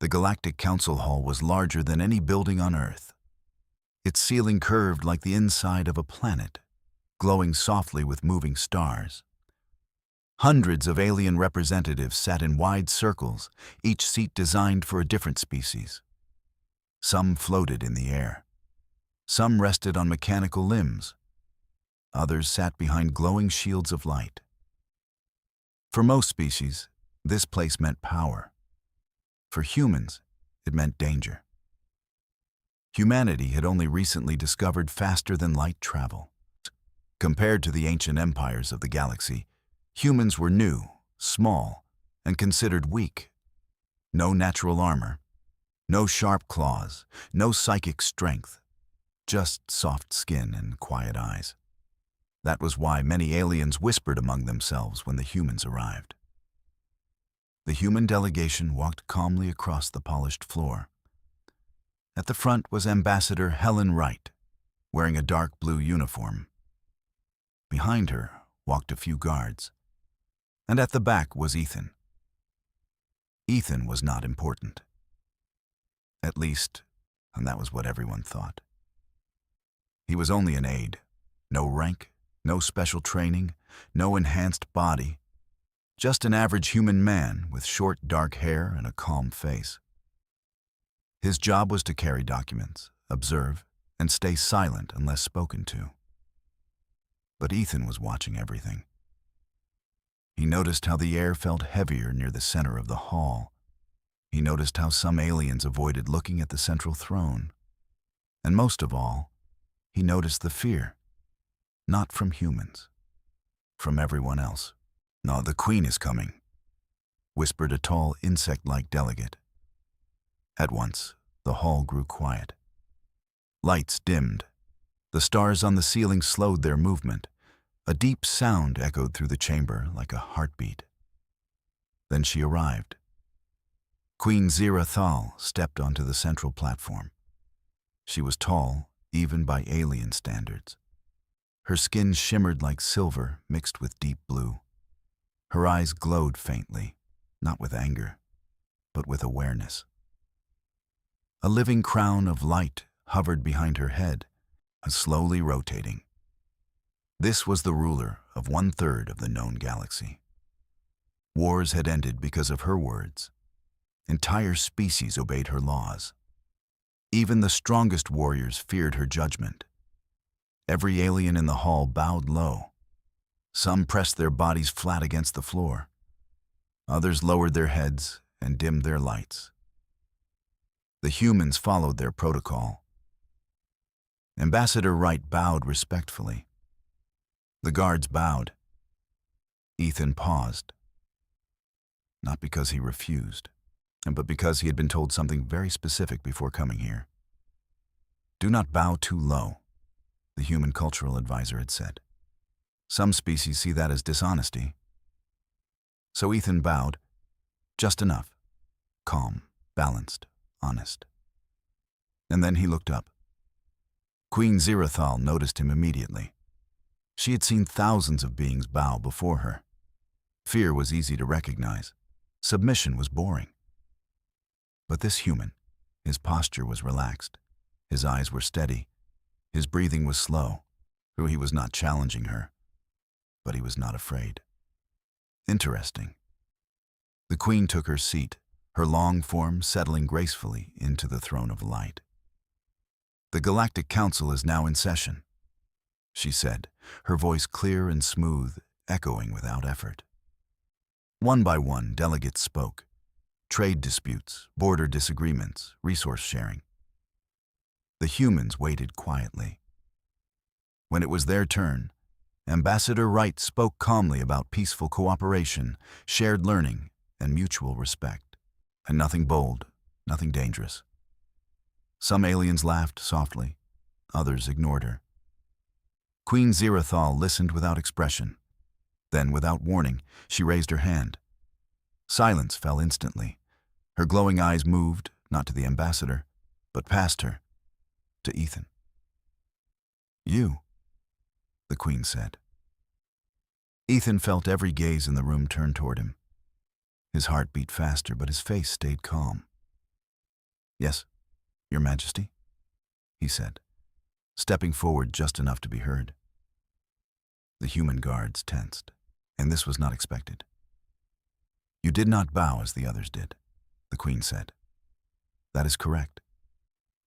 The Galactic Council Hall was larger than any building on Earth. Its ceiling curved like the inside of a planet, glowing softly with moving stars. Hundreds of alien representatives sat in wide circles, each seat designed for a different species. Some floated in the air. Some rested on mechanical limbs. Others sat behind glowing shields of light. For most species, this place meant power. For humans, it meant danger. Humanity had only recently discovered faster-than-light travel. Compared to the ancient empires of the galaxy, humans were new, small, and considered weak. No natural armor, no sharp claws, no psychic strength, just soft skin and quiet eyes. That was why many aliens whispered among themselves when the humans arrived. The human delegation walked calmly across the polished floor. At the front was Ambassador Helen Wright, wearing a dark blue uniform. Behind her walked a few guards, and at the back was Ethan. Ethan was not important. At least, and that was what everyone thought. He was only an aide, no rank, no special training, no enhanced body, just an average human man with short, dark hair and a calm face. His job was to carry documents, observe, and stay silent unless spoken to. But Ethan was watching everything. He noticed how the air felt heavier near the center of the hall. He noticed how some aliens avoided looking at the central throne. And most of all, he noticed the fear, not from humans, from everyone else. "No, the Queen is coming," whispered a tall, insect-like delegate. At once, the hall grew quiet. Lights dimmed. The stars on the ceiling slowed their movement. A deep sound echoed through the chamber like a heartbeat. Then she arrived. Queen Zira Thal stepped onto the central platform. She was tall, even by alien standards. Her skin shimmered like silver mixed with deep blue. Her eyes glowed faintly, not with anger, but with awareness. A living crown of light hovered behind her head, slowly rotating. This was the ruler of 1/3 of the known galaxy. Wars had ended because of her words. Entire species obeyed her laws. Even the strongest warriors feared her judgment. Every alien in the hall bowed low. Some pressed their bodies flat against the floor. Others lowered their heads and dimmed their lights. The humans followed their protocol. Ambassador Wright bowed respectfully. The guards bowed. Ethan paused. Not because he refused, but because he had been told something very specific before coming here. "Do not bow too low," the human cultural advisor had said. "Some species see that as dishonesty." So Ethan bowed, just enough, calm, balanced, honest. And then he looked up. Queen Zirathal noticed him immediately. She had seen thousands of beings bow before her. Fear was easy to recognize. Submission was boring. But this human, his posture was relaxed. His eyes were steady. His breathing was slow. He was not challenging her, but he was not afraid. Interesting. The queen took her seat, her long form settling gracefully into the throne of light. "The Galactic Council is now in session," she said, her voice clear and smooth, echoing without effort. One by one, delegates spoke. Trade disputes, border disagreements, resource sharing. The humans waited quietly. When it was their turn, Ambassador Wright spoke calmly about peaceful cooperation, shared learning, and mutual respect. And nothing bold, nothing dangerous. Some aliens laughed softly, others ignored her. Queen Zirathal listened without expression. Then, without warning, she raised her hand. Silence fell instantly. Her glowing eyes moved, not to the ambassador, but past her, to Ethan. "You," the queen said. Ethan felt every gaze in the room turn toward him. His heart beat faster, but his face stayed calm. Yes, Your Majesty, he said, stepping forward just enough to be heard. The human guards tensed, and this was not expected. You did not bow as the others did, the Queen said. That is correct,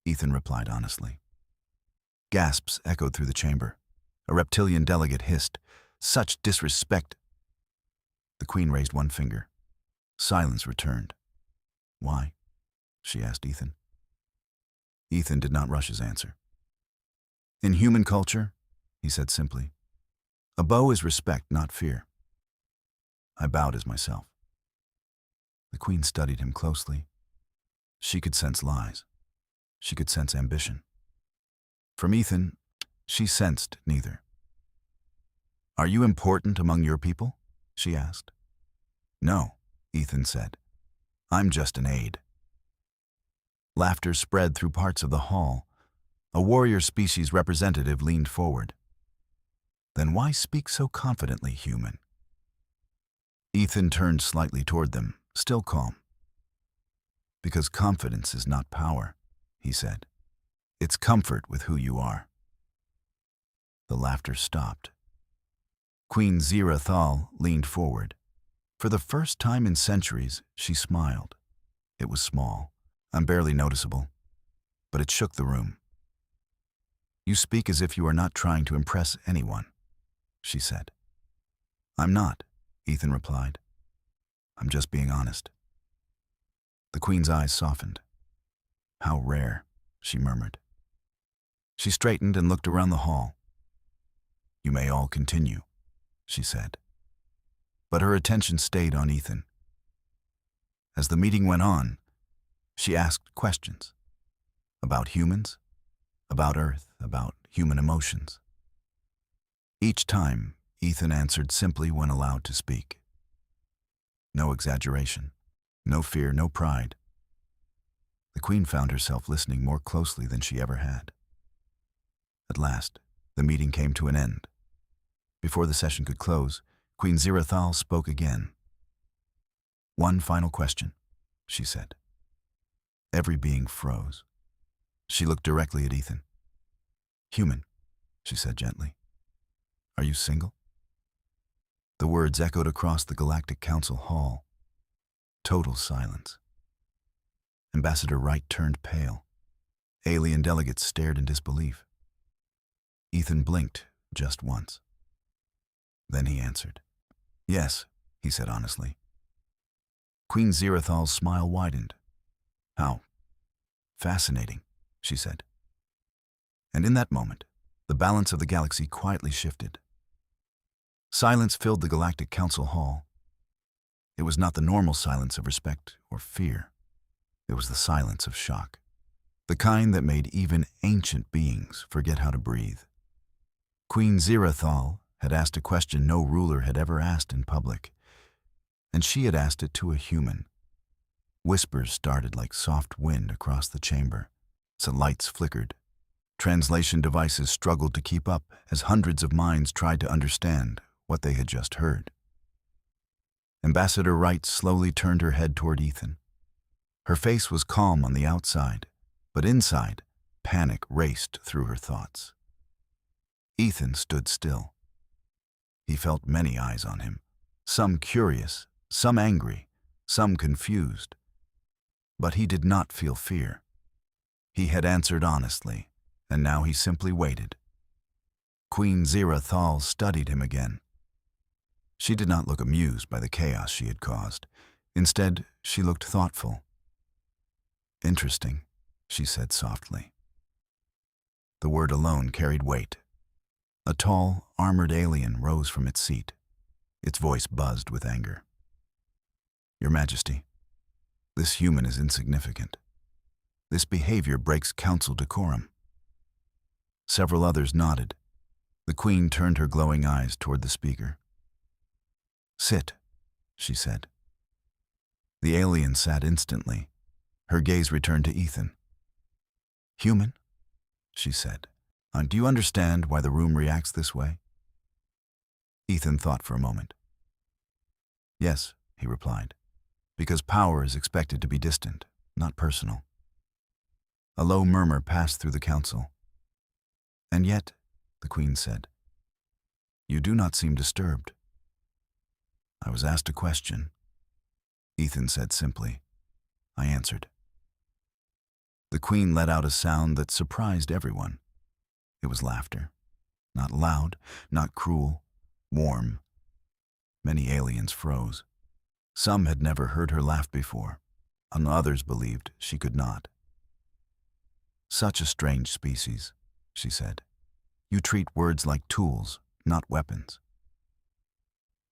Ethan replied honestly. Gasps echoed through the chamber. A reptilian delegate hissed, "Such disrespect!" The Queen raised one finger. Silence returned. Why? She asked Ethan. Ethan did not rush his answer. In human culture, he said simply, a bow is respect, not fear. I bowed as myself. The Queen studied him closely. She could sense lies. She could sense ambition. From Ethan, she sensed neither. Are you important among your people? She asked. No, Ethan said. I'm just an aide. Laughter spread through parts of the hall. A warrior species representative leaned forward. Then why speak so confidently, human? Ethan turned slightly toward them, still calm. Because confidence is not power, he said. It's comfort with who you are. The laughter stopped. Queen Zira Thal leaned forward. For the first time in centuries, she smiled. It was small, barely noticeable, but it shook the room. You speak as if you are not trying to impress anyone, she said. I'm not, Ethan replied. I'm just being honest. The Queen's eyes softened. How rare, she murmured. She straightened and looked around the hall. You may all continue, she said. But her attention stayed on Ethan. As the meeting went on, she asked questions. About humans, about Earth, about human emotions. Each time, Ethan answered simply when allowed to speak. No exaggeration, no fear, no pride. The Queen found herself listening more closely than she ever had. At last, the meeting came to an end. Before the session could close, Queen Zirathal spoke again. One final question, she said. Every being froze. She looked directly at Ethan. Human, she said gently. Are you single? The words echoed across the Galactic Council hall. Total silence. Ambassador Wright turned pale. Alien delegates stared in disbelief. Ethan blinked just once. Then he answered. Yes, he said honestly. Queen Zirathal's smile widened. How fascinating, she said. And in that moment, the balance of the galaxy quietly shifted. Silence filled the Galactic Council hall. It was not the normal silence of respect or fear. It was the silence of shock, the kind that made even ancient beings forget how to breathe. Queen Zirathal had asked a question no ruler had ever asked in public, and she had asked it to a human. Whispers started like soft wind across the chamber. Some lights flickered. Translation devices struggled to keep up as hundreds of minds tried to understand what they had just heard. Ambassador Wright slowly turned her head toward Ethan. Her face was calm on the outside, but inside, panic raced through her thoughts. Ethan stood still. He felt many eyes on him, some curious, some angry, some confused. But he did not feel fear. He had answered honestly, and now he simply waited. Queen Zirathal studied him again. She did not look amused by the chaos she had caused. Instead, she looked thoughtful. Interesting, she said softly. The word alone carried weight. A tall, armored alien rose from its seat. Its voice buzzed with anger. Your Majesty, this human is insignificant. This behavior breaks council decorum. Several others nodded. The Queen turned her glowing eyes toward the speaker. Sit, she said. The alien sat instantly. Her gaze returned to Ethan. Human, she said. Do you understand why the room reacts this way? Ethan thought for a moment. Yes, he replied, because power is expected to be distant, not personal. A low murmur passed through the council. "And yet," the Queen said, "you do not seem disturbed." "I was asked a question," Ethan said simply. "I answered." The Queen let out a sound that surprised everyone. It was laughter. Not loud, not cruel, warm. Many aliens froze. Some had never heard her laugh before, and others believed she could not. "Such a strange species," she said. "You treat words like tools, not weapons."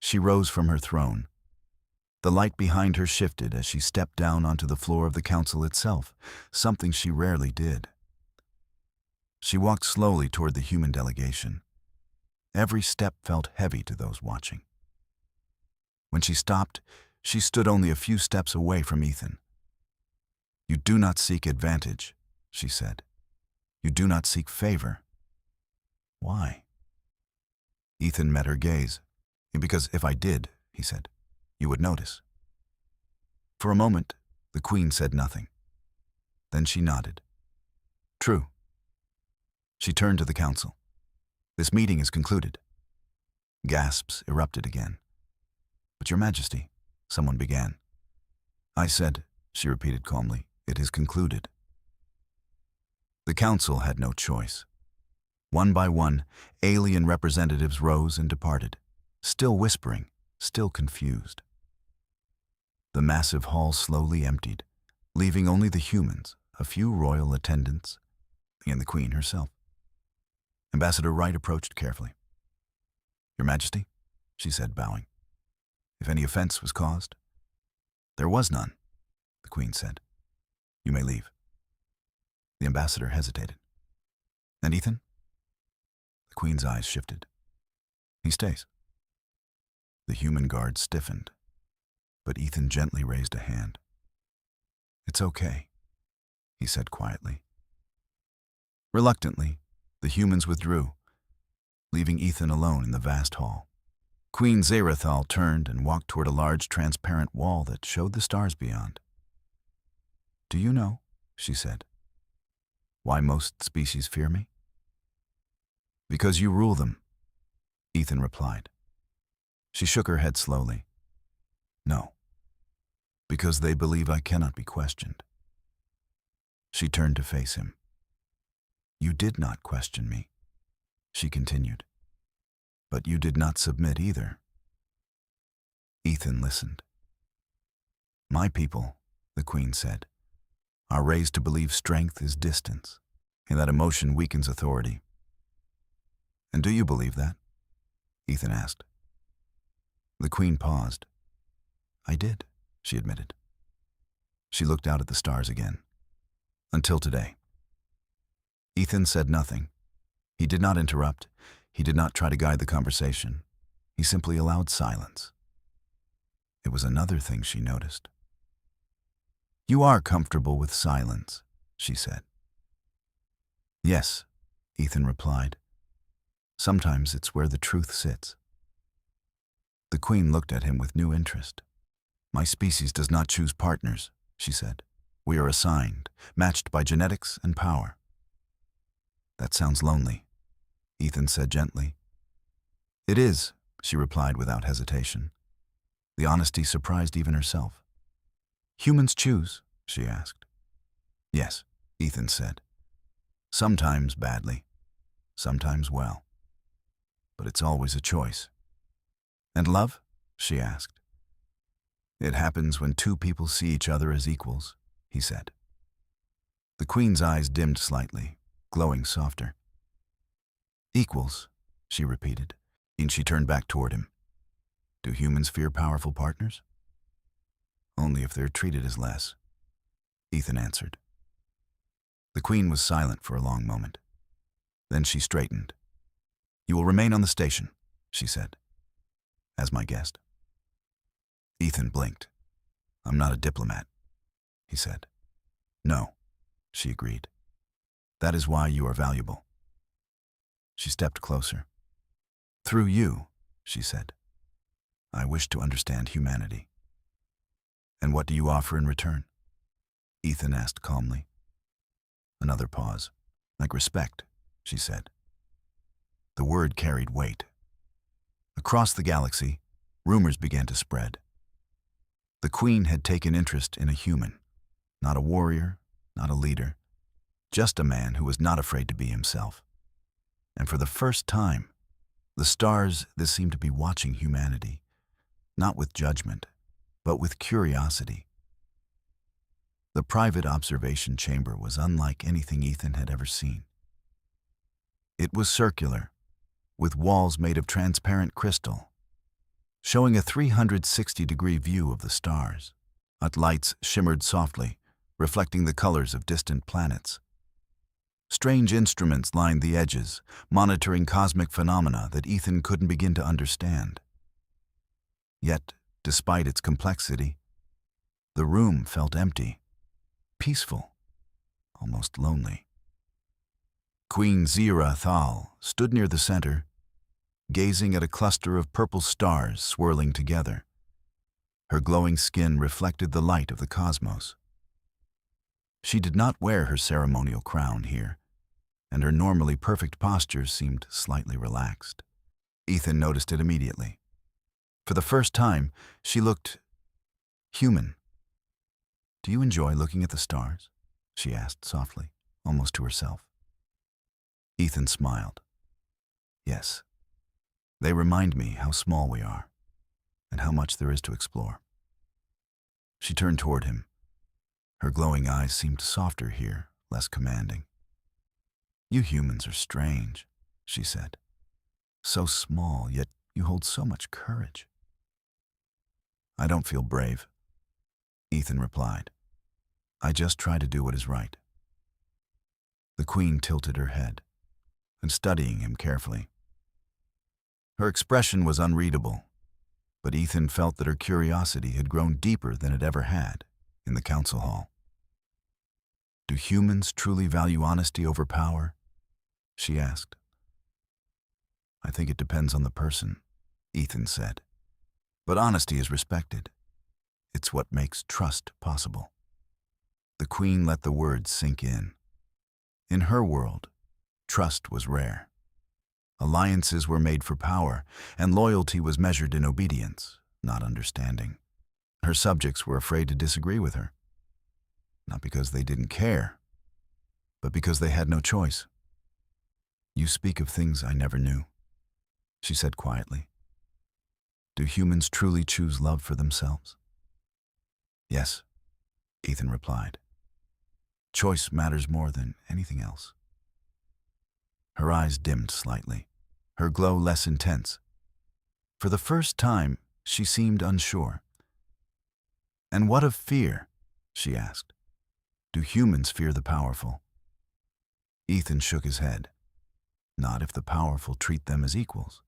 She rose from her throne. The light behind her shifted as she stepped down onto the floor of the council itself, something she rarely did. She walked slowly toward the human delegation. Every step felt heavy to those watching. When she stopped, she stood only a few steps away from Ethan. "You do not seek advantage," she said. "You do not seek favor." "Why?" Ethan met her gaze. "Because if I did," he said, "you would notice." For a moment, the Queen said nothing. Then she nodded. "True." She turned to the council. "This meeting is concluded." Gasps erupted again. "But Your Majesty," someone began. "I said," she repeated calmly, "it is concluded." The council had no choice. One by one, alien representatives rose and departed, still whispering, still confused. The massive hall slowly emptied, leaving only the humans, a few royal attendants, and the Queen herself. Ambassador Wright approached carefully. "Your Majesty," she said, bowing. "If any offense was caused?" "There was none," the Queen said. "You may leave." The ambassador hesitated. "And Ethan?" The Queen's eyes shifted. "He stays." The human guard stiffened, but Ethan gently raised a hand. "It's okay," he said quietly. Reluctantly, the humans withdrew, leaving Ethan alone in the vast hall. Queen Zairathal turned and walked toward a large transparent wall that showed the stars beyond. "Do you know," she said, "why most species fear me?" "Because you rule them," Ethan replied. She shook her head slowly. "No, because they believe I cannot be questioned." She turned to face him. "You did not question me," she continued. "But you did not submit either." Ethan listened. "My people," the Queen said, "are raised to believe strength is distance, and that emotion weakens authority." "And do you believe that?" Ethan asked. The Queen paused. "I did," she admitted. She looked out at the stars again. "Until today." Ethan said nothing. He did not interrupt. He did not try to guide the conversation. He simply allowed silence. It was another thing she noticed. "You are comfortable with silence," she said. "Yes," Ethan replied. "Sometimes it's where the truth sits." The Queen looked at him with new interest. "My species does not choose partners," she said. "We are assigned, matched by genetics and power." "That sounds lonely," Ethan said gently. "It is," she replied without hesitation. The honesty surprised even herself. "Humans choose?" she asked. "Yes," Ethan said. "Sometimes badly, sometimes well. But it's always a choice." "And love?" she asked. "It happens when two people see each other as equals," he said. The Queen's eyes dimmed slightly, glowing softer. "Equals," she repeated, and she turned back toward him. "Do humans fear powerful partners?" "Only if they're treated as less," Ethan answered. The Queen was silent for a long moment. Then she straightened. "You will remain on the station," she said, "as my guest." Ethan blinked. "I'm not a diplomat," he said. "No," she agreed. "That is why you are valuable." She stepped closer. "Through you," she said, "I wish to understand humanity." "And what do you offer in return?" Ethan asked calmly. Another pause. Like respect, she said. The word carried weight. Across the galaxy, rumors began to spread. The Queen had taken interest in a human, not a warrior, not a leader, just a man who was not afraid to be himself. And for the first time, the stars seemed to be watching humanity, not with judgment, but with curiosity. The private observation chamber was unlike anything Ethan had ever seen. It was circular, with walls made of transparent crystal, showing a 360-degree view of the stars. Lights shimmered softly, reflecting the colors of distant planets. Strange instruments lined the edges, monitoring cosmic phenomena that Ethan couldn't begin to understand. Yet, despite its complexity, the room felt empty, peaceful, almost lonely. Queen Zira Thal stood near the center, gazing at a cluster of purple stars swirling together. Her glowing skin reflected the light of the cosmos. She did not wear her ceremonial crown here, and her normally perfect posture seemed slightly relaxed. Ethan noticed it immediately. For the first time, she looked human. "Do you enjoy looking at the stars?" she asked softly, almost to herself. Ethan smiled. "Yes. They remind me how small we are, and how much there is to explore." She turned toward him. Her glowing eyes seemed softer here, less commanding. "You humans are strange," she said. "So small, yet you hold so much courage." "I don't feel brave," Ethan replied. "I just try to do what is right." The Queen tilted her head, and studying him carefully. Her expression was unreadable, but Ethan felt that her curiosity had grown deeper than it ever had in the council hall. "Do humans truly value honesty over power?" she asked. "I think it depends on the person," Ethan said. "But honesty is respected. It's what makes trust possible." The Queen let the words sink in. In her world, trust was rare. Alliances were made for power, and loyalty was measured in obedience, not understanding. Her subjects were afraid to disagree with her, not because they didn't care, but because they had no choice. "You speak of things I never knew," she said quietly. "Do humans truly choose love for themselves?" "Yes," Ethan replied. "Choice matters more than anything else." Her eyes dimmed slightly, her glow less intense. For the first time, she seemed unsure. "And what of fear?" she asked. "Do humans fear the powerful?" Ethan shook his head. "Not if the powerful treat them as equals.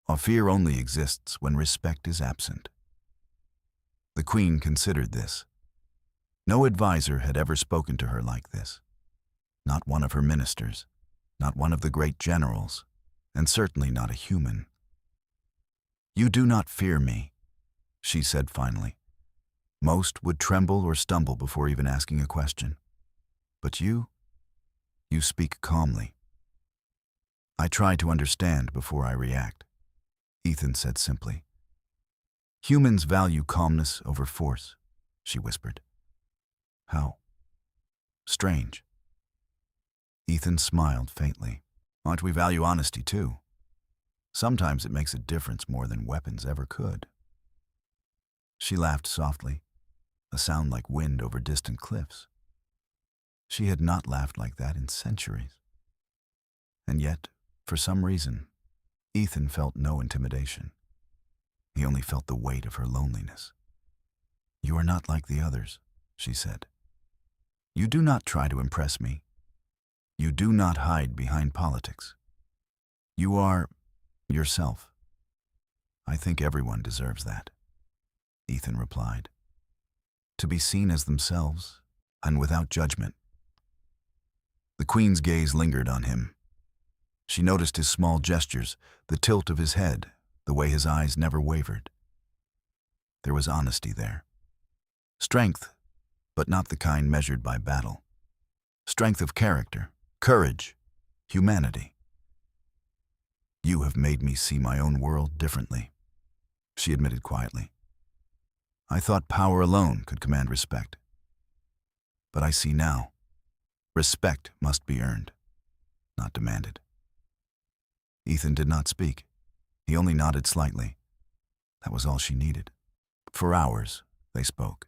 A fear only exists when respect is absent." The Queen considered this. No advisor had ever spoken to her like this. Not one of her ministers, not one of the great generals, and certainly not a human. "You do not fear me," she said finally. "Most would tremble or stumble before even asking a question. But you speak calmly." "I try to understand before I react," Ethan said simply. "Humans value calmness over force," she whispered. "How strange." Ethan smiled faintly. "Aren't we value honesty too? Sometimes it makes a difference more than weapons ever could." She laughed softly, a sound like wind over distant cliffs. She had not laughed like that in centuries. And yet, for some reason, Ethan felt no intimidation. He only felt the weight of her loneliness. "You are not like the others," she said. "You do not try to impress me. You do not hide behind politics. You are yourself." "I think everyone deserves that," Ethan replied. "To be seen as themselves, and without judgment." The Queen's gaze lingered on him. She noticed his small gestures, the tilt of his head, the way his eyes never wavered. There was honesty there. Strength, but not the kind measured by battle. strength of character, courage, humanity. You have made me see my own world differently, she admitted quietly. I thought power alone could command respect. But I see now, respect must be earned, not demanded. Ethan did not speak. He only nodded slightly. That was all she needed. For hours, they spoke.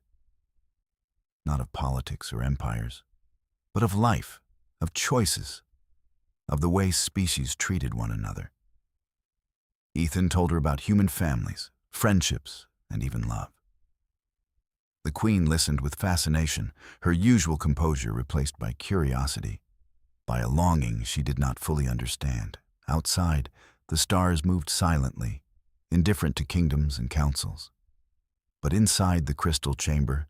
Not of politics or empires, but of life, of choices, of the way species treated one another. Ethan told her about human families, friendships, and even love. The Queen listened with fascination, her usual composure replaced by curiosity, by a longing she did not fully understand. Outside, the stars moved silently, indifferent to kingdoms and councils. But inside the crystal chamber,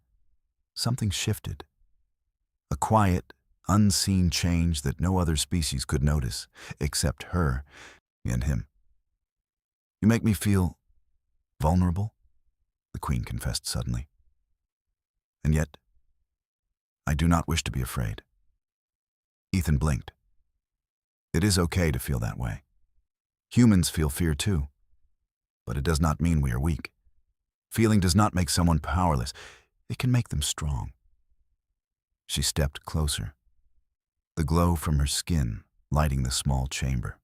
something shifted. A quiet, unseen change that no other species could notice, except her and him. You make me feel vulnerable, the Queen confessed suddenly. And yet, I do not wish to be afraid. Ethan blinked. It is okay to feel that way. Humans feel fear too, but it does not mean we are weak. Feeling does not make someone powerless. It can make them strong. She stepped closer, the glow from her skin lighting the small chamber.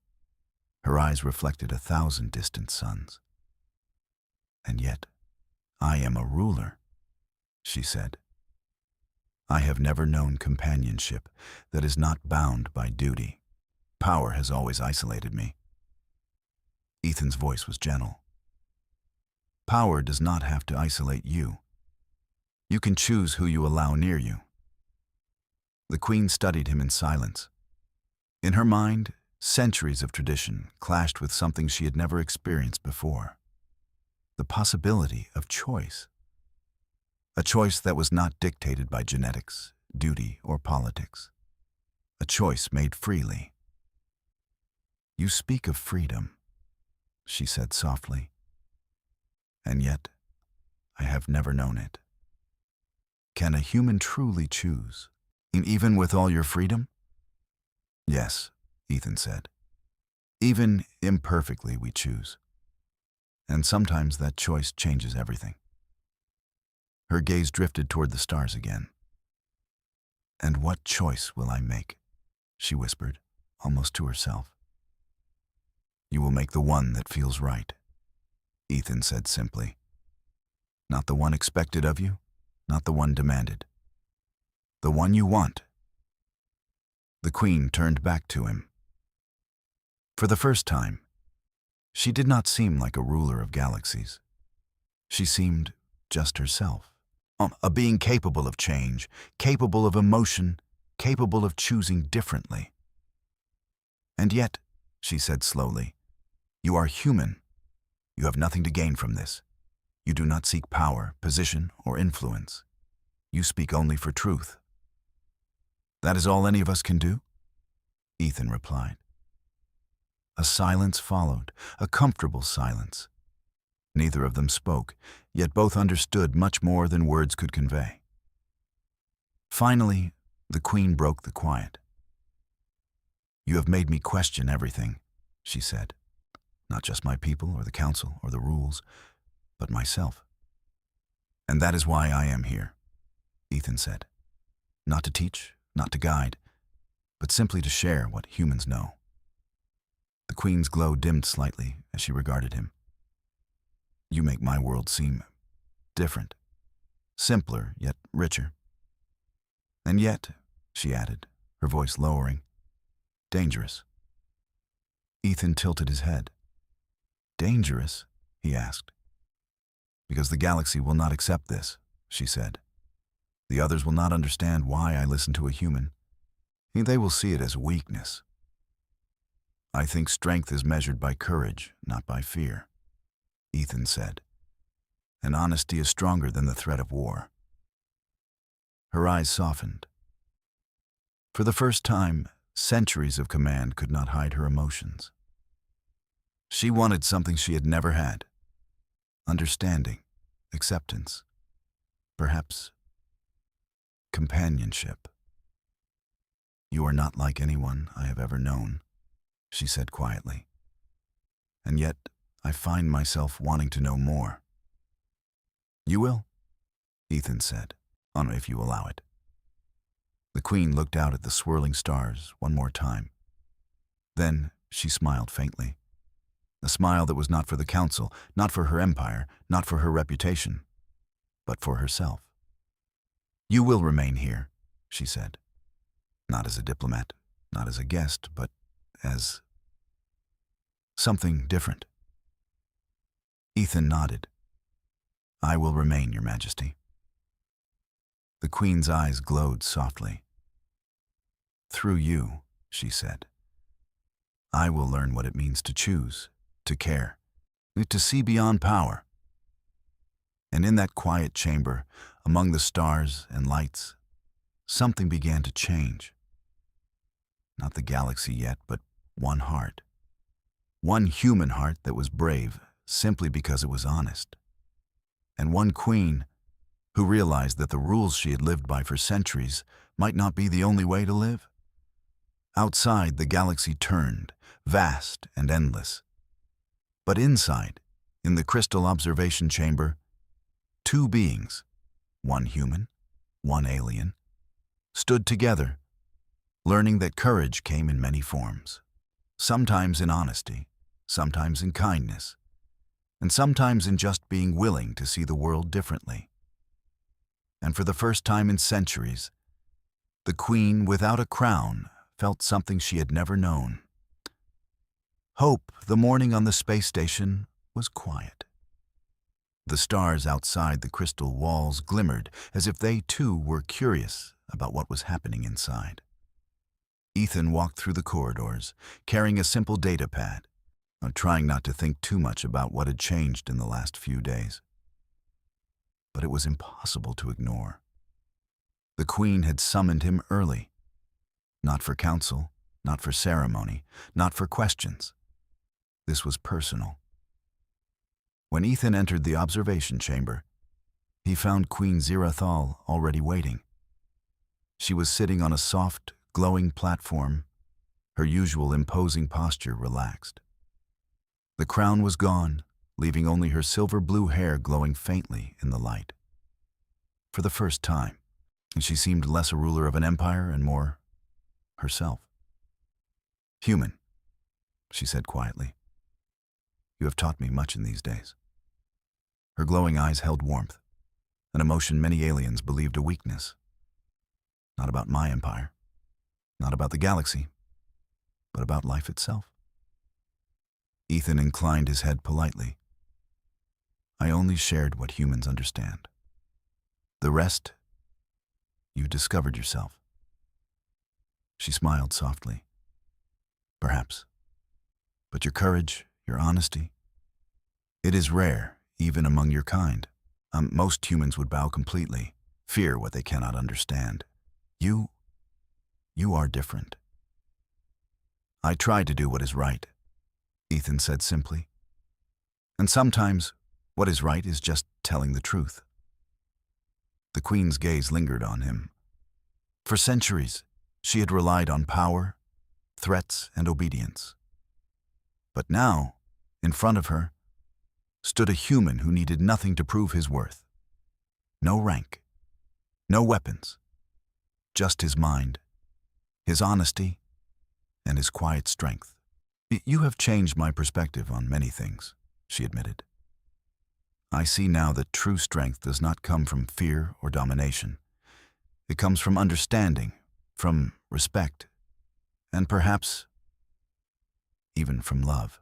Her eyes reflected 1,000 distant suns. And yet, I am a ruler, she said. I have never known companionship that is not bound by duty. Power has always isolated me. Ethan's voice was gentle. Power does not have to isolate you. You can choose who you allow near you. The Queen studied him in silence. In her mind, centuries of tradition clashed with something she had never experienced before. The possibility of choice. A choice that was not dictated by genetics, duty, or politics. A choice made freely. You speak of freedom, she said softly. And yet, I have never known it. Can a human truly choose, even with all your freedom? Yes, Ethan said. Even imperfectly we choose. And sometimes that choice changes everything. Her gaze drifted toward the stars again. And what choice will I make? She whispered, almost to herself. You will make the one that feels right, Ethan said simply. Not the one expected of you, not the one demanded. The one you want. The Queen turned back to him. For the first time, she did not seem like a ruler of galaxies. She seemed just herself. A being capable of change, capable of emotion, capable of choosing differently. And yet, she said slowly, you are human. You have nothing to gain from this. You do not seek power, position, or influence. You speak only for truth. That is all any of us can do? Ethan replied. A silence followed, a comfortable silence. Neither of them spoke, yet both understood much more than words could convey. Finally, the Queen broke the quiet. You have made me question everything, she said. Not just my people or the council or the rules, but myself. And that is why I am here, Ethan said. Not to teach, not to guide, but simply to share what humans know. The Queen's glow dimmed slightly as she regarded him. You make my world seem different, simpler yet richer. And yet, she added, her voice lowering, dangerous. Ethan tilted his head. Dangerous? He asked. Because the galaxy will not accept this, she said. The others will not understand why I listen to a human. They will see it as weakness. I think strength is measured by courage, not by fear, Ethan said. And honesty is stronger than the threat of war. Her eyes softened. For the first time, centuries of command could not hide her emotions. She wanted something she had never had. Understanding, acceptance, perhaps companionship. "You are not like anyone I have ever known," she said quietly. "And yet, I find myself wanting to know more." "You will," Ethan said, "if you allow it." The Queen looked out at the swirling stars one more time. Then she smiled faintly. A smile that was not for the Council, not for her empire, not for her reputation, but for herself. "You will remain here," she said. "Not as a diplomat, not as a guest, but as something different." Ethan nodded. "I will remain, Your Majesty." The Queen's eyes glowed softly. "Through you," she said, "I will learn what it means to choose, to care, to see beyond power." And in that quiet chamber, among the stars and lights, something began to change. Not the galaxy yet, but one heart. One human heart that was brave simply because it was honest. And one queen who realized that the rules she had lived by for centuries might not be the only way to live. Outside, the galaxy turned, vast and endless. But inside, in the crystal observation chamber, two beings, one human, one alien, stood together, learning that courage came in many forms. Sometimes in honesty, sometimes in kindness, and sometimes in just being willing to see the world differently. And for the first time in centuries, the Queen, without a crown, felt something she had never known. Hope, the morning on the space station, was quiet. The stars outside the crystal walls glimmered as if they too were curious about what was happening inside. Ethan walked through the corridors, carrying a simple data pad, trying not to think too much about what had changed in the last few days. But it was impossible to ignore. The Queen had summoned him early. Not for council, not for ceremony, not for questions. This was personal. When Ethan entered the observation chamber, he found Queen Zirathal already waiting. She was sitting on a soft, glowing platform, her usual imposing posture relaxed. The crown was gone, leaving only her silver-blue hair glowing faintly in the light. For the first time, she seemed less a ruler of an empire and more herself. "Human," she said quietly, "you have taught me much in these days." Her glowing eyes held warmth, an emotion many aliens believed a weakness. Not about my empire, not about the galaxy, but about life itself. Ethan inclined his head politely. "I only shared what humans understand. The rest, you discovered yourself." She smiled softly. "Perhaps. But your courage, your honesty, it is rare, even among your kind. Most humans would bow completely, fear what they cannot understand. You are different." "I try to do what is right," Ethan said simply. "And sometimes, what is right is just telling the truth." The Queen's gaze lingered on him. For centuries, she had relied on power, threats, and obedience. But now, in front of her, stood a human who needed nothing to prove his worth. No rank, no weapons, just his mind, his honesty, and his quiet strength. "You have changed my perspective on many things," she admitted. "I see now that true strength does not come from fear or domination. It comes from understanding, from respect, and perhaps even from love."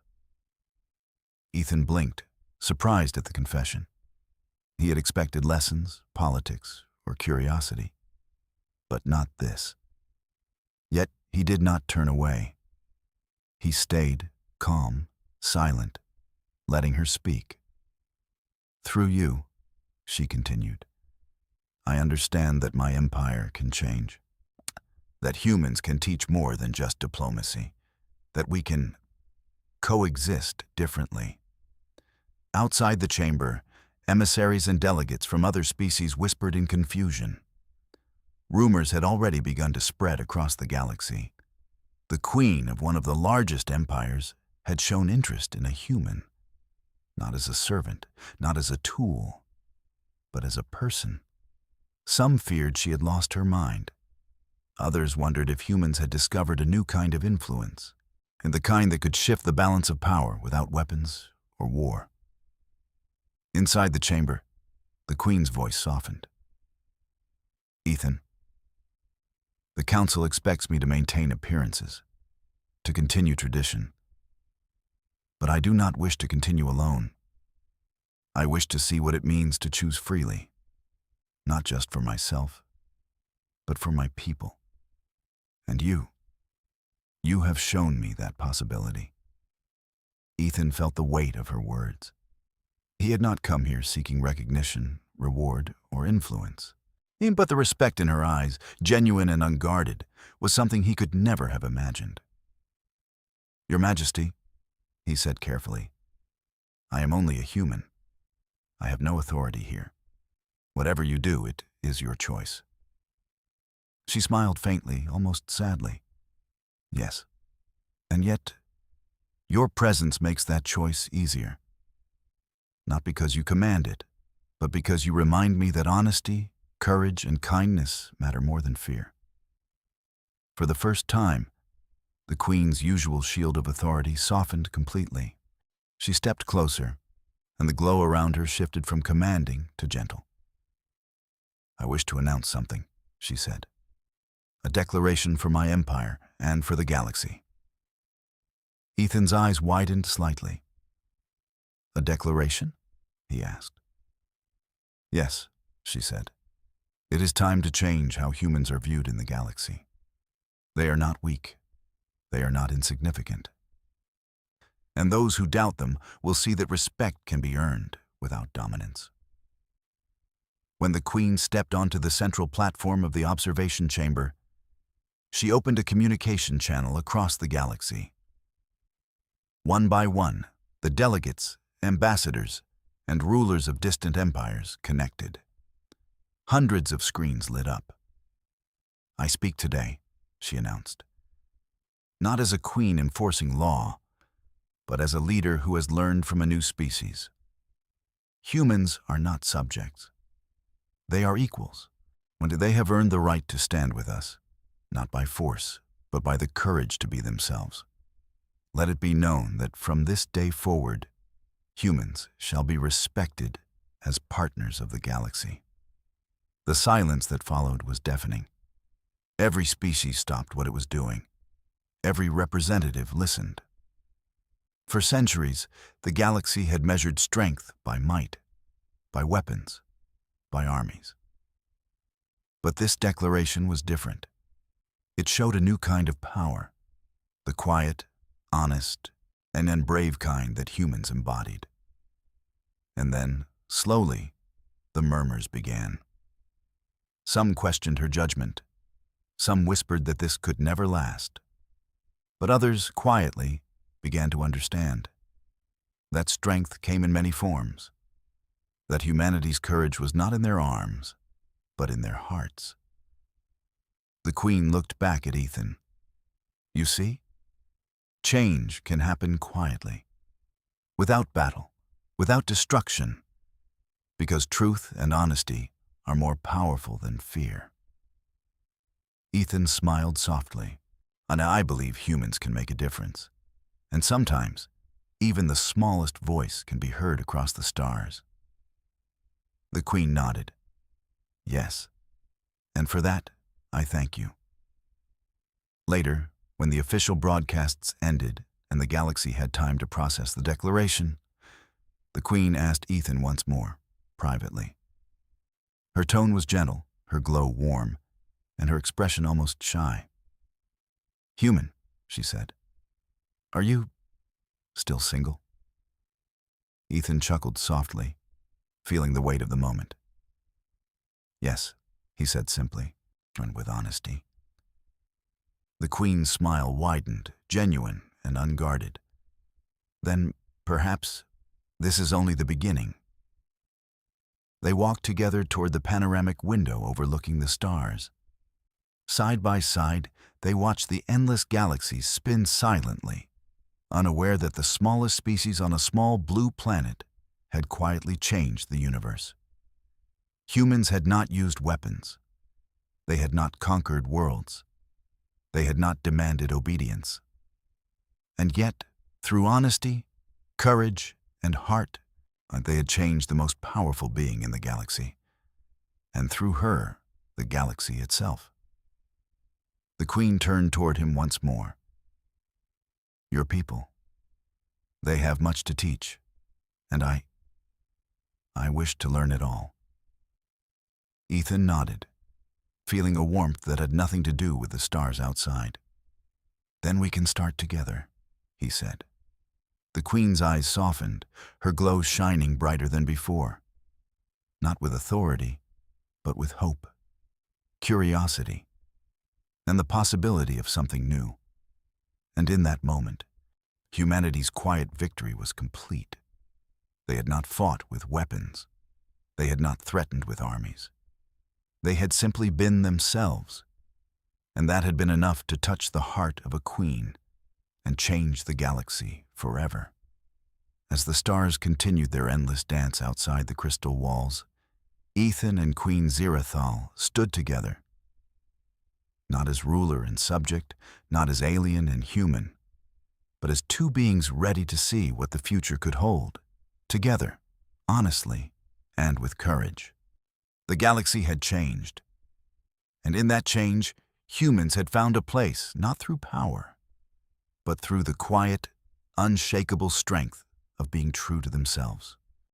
Ethan blinked, surprised at the confession. He had expected lessons, politics, or curiosity, but not this. Yet he did not turn away. He stayed, calm, silent, letting her speak. "Through you," she continued, "I understand that my empire can change. That humans can teach more than just diplomacy. That we can coexist differently." Outside the chamber, emissaries and delegates from other species whispered in confusion. Rumors had already begun to spread across the galaxy. The queen of one of the largest empires had shown interest in a human, not as a servant, not as a tool, but as a person. Some feared she had lost her mind. Others wondered if humans had discovered a new kind of influence, and the kind that could shift the balance of power without weapons or war. Inside the chamber, the Queen's voice softened. "Ethan, the Council expects me to maintain appearances, to continue tradition. But I do not wish to continue alone. I wish to see what it means to choose freely, not just for myself, but for my people. And you have shown me that possibility." Ethan felt the weight of her words. He had not come here seeking recognition, reward, or influence. But the respect in her eyes, genuine and unguarded, was something he could never have imagined. "Your Majesty," he said carefully, "I am only a human. I have no authority here. Whatever you do, it is your choice." She smiled faintly, almost sadly. "Yes, and yet, your presence makes that choice easier. Not because you command it, but because you remind me that honesty, courage, and kindness matter more than fear." For the first time, the Queen's usual shield of authority softened completely. She stepped closer, and the glow around her shifted from commanding to gentle. "I wish to announce something," she said. "A declaration for my empire and for the galaxy." Ethan's eyes widened slightly. "A declaration?" he asked. "Yes," she said. "It is time to change how humans are viewed in the galaxy. They are not weak. They are not insignificant. And those who doubt them will see that respect can be earned without dominance." When the Queen stepped onto the central platform of the observation chamber, she opened a communication channel across the galaxy. One by one, the delegates, ambassadors, and rulers of distant empires connected. Hundreds of screens lit up. "I speak today," she announced. "Not as a queen enforcing law, but as a leader who has learned from a new species. Humans are not subjects. They are equals, when they have earned the right to stand with us, not by force, but by the courage to be themselves. Let it be known that from this day forward, humans shall be respected as partners of the galaxy." The silence that followed was deafening. Every species stopped what it was doing. Every representative listened. For centuries, the galaxy had measured strength by might, by weapons, by armies. But this declaration was different. It showed a new kind of power, the quiet, honest, and then brave kind that humans embodied. And then, slowly, the murmurs began. Some questioned her judgment. Some whispered that this could never last. But others, quietly, began to understand. That strength came in many forms. That humanity's courage was not in their arms, but in their hearts. The Queen looked back at Ethan. "You see? Change can happen quietly, without battle, without destruction, because truth and honesty are more powerful than fear." Ethan smiled softly. "And I believe humans can make a difference. And sometimes, even the smallest voice can be heard across the stars." The Queen nodded. "Yes, and for that, I thank you." Later, when the official broadcasts ended and the galaxy had time to process the declaration, the Queen asked Ethan once more, privately. Her tone was gentle, her glow warm, and her expression almost shy. "Human," she said, "are you still single?" Ethan chuckled softly, feeling the weight of the moment. "Yes," he said simply, and with honesty. The Queen's smile widened, genuine and unguarded. "Then, perhaps, this is only the beginning." They walked together toward the panoramic window overlooking the stars. Side by side, they watched the endless galaxies spin silently, unaware that the smallest species on a small blue planet had quietly changed the universe. Humans had not used weapons. They had not conquered worlds. They had not demanded obedience. And yet, through honesty, courage, and heart, they had changed the most powerful being in the galaxy, and through her, the galaxy itself. The Queen turned toward him once more. "Your people, they have much to teach, and I wish to learn it all." Ethan nodded, feeling a warmth that had nothing to do with the stars outside. "Then we can start together," he said. The Queen's eyes softened, her glow shining brighter than before. Not with authority, but with hope, curiosity, and the possibility of something new. And in that moment, humanity's quiet victory was complete. They had not fought with weapons. They had not threatened with armies. They had simply been themselves, and that had been enough to touch the heart of a queen and change the galaxy forever. As the stars continued their endless dance outside the crystal walls, Ethan and Queen Zirathal stood together, not as ruler and subject, not as alien and human, but as two beings ready to see what the future could hold, together, honestly, and with courage. The galaxy had changed, and in that change, humans had found a place not through power, but through the quiet, unshakable strength of being true to themselves.